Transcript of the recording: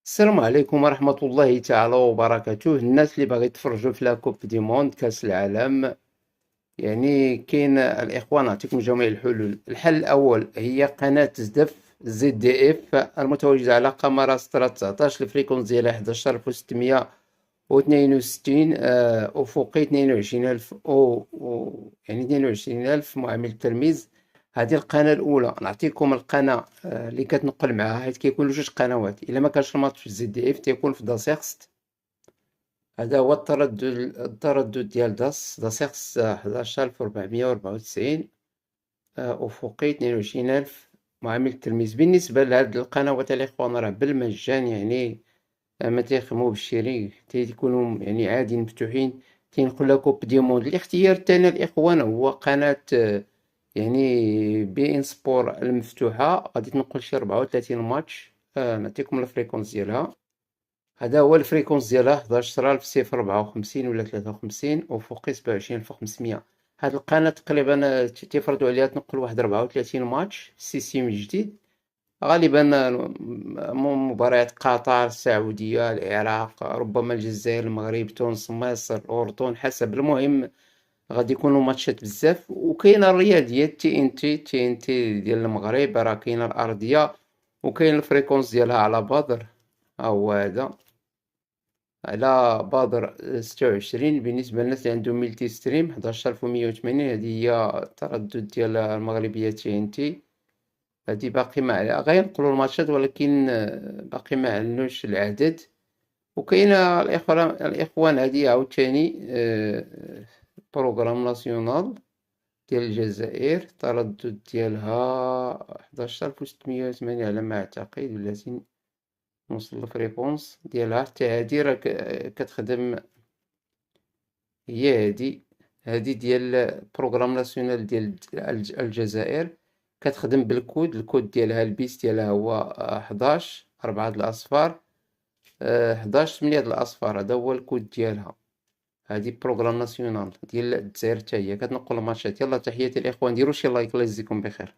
السلام عليكم ورحمة الله تعالى وبركاته. الناس اللي باغي يتفرجوا في لا كوب دي موند كأس العالم، يعني كاين الإخوة نعطيكم جميع الحلول. الحل الأول هي قناة زدف زد دي اف المتواجدة على قمر سترا 19، الفريكونس ديالها 11662 أفقي 22000 يعني 22000 معامل الترميز. هذه القناة الأولى. نعطيكم القناة اللي كتنقل معها، حيت كيكونوا جوج قنوات. إلا ما كانش الماتش في زد دي اف تيكون في داسيغست. هذا هو التردد ديال داسيغست 11494 أفقي 22000 معامل الترميز. بالنسبة لهاد القنوات الإخوان راه بالمجان، يعني ما تيخدموا بالشيري، تيكونوا يعني عادي مفتوحين. تينقل لكم دي موند. الاختيار الثاني الإخوان هو قناة يعني بي ان سبور المفتوحة، غادي تنقل شي 34 ماتش. نعطيكم الفريكونس ديالها. هذا هو الفريكونس ديالها 11054 ولا 53 أفقي 27500. هاد القناة تقريبا تيفرضوا عليها تنقل واحد 34 ماتش. السيستيم جديد غالبا مباريات قطر، السعودية، العراق، ربما الجزائر، المغرب، تونس، مصر، الأردن، حسب. المهم غادي يكونوا ماتشات بزاف. وكاينه الرياضيات تي ان تي ديال المغرب، راه كاينه الأرضية، وكاين الفريكونس ديالها على بدر. ها هو هذا على بدر 26. بالنسبة للناس اللي عندهم ملتي ستريم 11180، هذه هي التردد ديال المغربية تي ان تي. هادي باقي ما غينقلوا الماتشات، ولكن باقي ما علنوش العدد. وكاينه الاخوان هادي عاوتاني بروغرام ناسيونال ديال الجزائر، التردد ديالها 11608 على ما اعتقد، ولاتي نوصل الفريكونس ديالها حتى هادي راه كتخدم. هي هادي ديال بروغرام ناسيونال ديال الجزائر، كتخدم بالكود. الكود ديالها البيس ديالها هو 11 4 د الأصفار 11 8 د الأصفار. هذا هو الكود ديالها. هادي بروغرام ناسيونال ديال الجزائر، حتى هي كتنقل الماتشات. يلا تحياتي الإخوان، ديروا شي لايك، الله يجزيكم بخير.